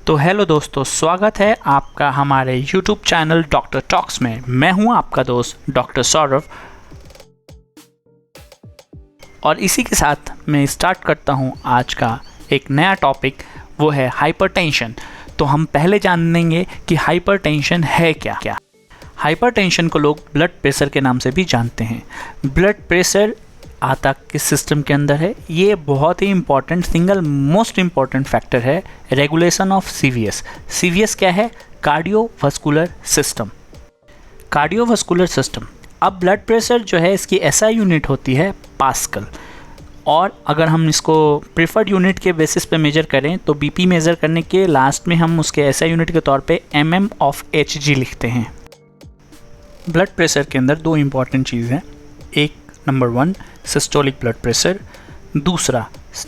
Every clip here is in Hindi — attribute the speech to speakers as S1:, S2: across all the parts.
S1: तो हेलो दोस्तों, स्वागत है आपका हमारे YouTube चैनल डॉक्टर टॉक्स में। मैं हूं आपका दोस्त डॉक्टर सौरभ और इसी के साथ मैं स्टार्ट करता हूं आज का एक नया टॉपिक, वो है हाइपरटेंशन। तो हम पहले जान लेंगे कि हाइपरटेंशन है क्या। हाइपरटेंशन को लोग ब्लड प्रेशर के नाम से भी जानते हैं। ब्लड प्रेशर आता किस सिस्टम के अंदर है? ये बहुत ही important, single most important factor है रेगुलेशन ऑफ सीवीएस। सीवीएस क्या है? Cardiovascular system. Cardiovascular system. अब ब्लड प्रेशर जो है, इसकी एसआई यूनिट होती है पास्कल, और अगर हम इसको प्रेफर्ड यूनिट के बेसिस पे मेजर करें तो बीपी मेजर करने के लास्ट में हम उसके एसआई यूनिट के तौर पे mm ऑफ Hg लिखते हैं। ब्लड प्रेशर के अंदर दो इंपॉर्टेंट चीज़ हैं, एक नंबर 1 सिस्टोलिक ब्लड प्रेशर, दूसरा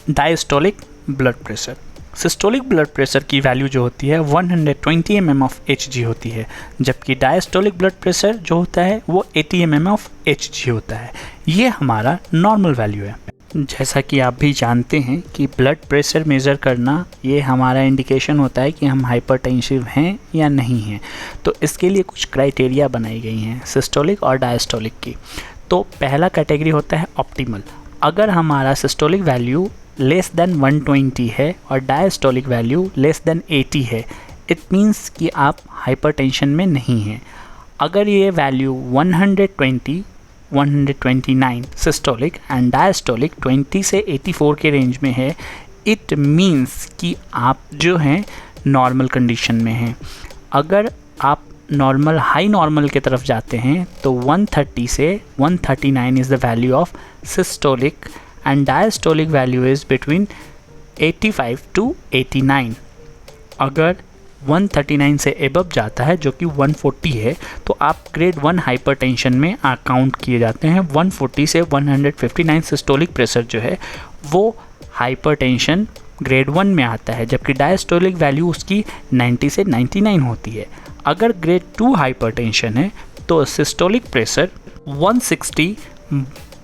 S1: diastolic blood pressure. Systolic blood pressure की वैल्यू जो होती है 120 mm ऑफ Hg होती है, जबकि डायस्टोलिक ब्लड प्रेशर जो होता है वो 80 mm ऑफ Hg होता है। ये हमारा नॉर्मल वैल्यू है। जैसा कि आप भी जानते हैं कि ब्लड प्रेशर मेज़र करना ये हमारा इंडिकेशन होता है कि हम हाइपरटेंसिव हैं या नहीं हैं। तो इसके लिए कुछ क्राइटेरिया बनाई गई हैं सिस्टोलिक और डायस्टोलिक की। तो पहला कैटेगरी होता है ऑप्टिमल। अगर हमारा सिस्टोलिक वैल्यू लेस देन 120 है और डायस्टोलिक वैल्यू लेस देन 80 है, इट मीन्स कि आप हाइपरटेंशन में नहीं हैं। अगर ये वैल्यू 120, 129 सिस्टोलिक एंड डायस्टोलिक 20 से 84 के रेंज में है, इट मीन्स कि आप जो हैं नॉर्मल कंडीशन में हैं। अगर आप नॉर्मल हाई नॉर्मल की तरफ जाते हैं तो 130 से 139 is the value of systolic and diastolic value is between 85 to 89। अगर 139 से एबव जाता है जो कि 140 है, तो आप ग्रेड 1 हाइपरटेंशन में काउंट किए जाते हैं। 140 से 159 सिस्टोलिक प्रेशर जो है वो हाइपरटेंशन ग्रेड 1 में आता है, जबकि डायस्टोलिक वैल्यू उसकी 90 से 99 होती है। अगर ग्रेड 2 हाइपरटेंशन है तो सिस्टोलिक प्रेशर 160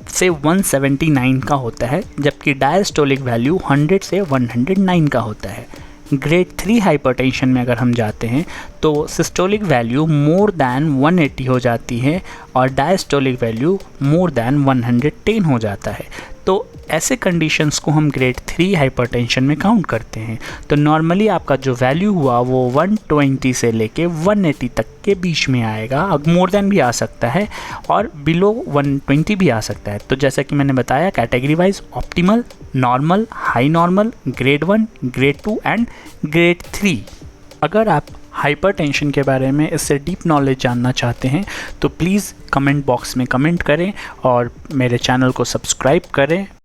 S1: से 179 का होता है, जबकि डायस्टोलिक वैल्यू 100 से 109 का होता है। ग्रेड 3 हाइपरटेंशन में अगर हम जाते हैं तो सिस्टोलिक वैल्यू मोर दैन 180 हो जाती है और डायस्टोलिक वैल्यू मोर दैन 110 हो जाता है। तो ऐसे कंडीशंस को हम ग्रेड 3 हाइपरटेंशन में काउंट करते हैं। तो नॉर्मली आपका जो वैल्यू हुआ वो 120 से लेके 180 तक के बीच में आएगा। अब मोर देन भी आ सकता है और बिलो 120 भी आ सकता है। तो जैसा कि मैंने बताया, category wise optimal, normal, high normal, grade 1, grade 2 and grade 3। अगर आप हाइपरटेंशन के बारे में इससे डीप नॉलेज जानना चाहते हैं तो प्लीज़ कमेंट बॉक्स में कमेंट करें और मेरे चैनल को सब्सक्राइब करें।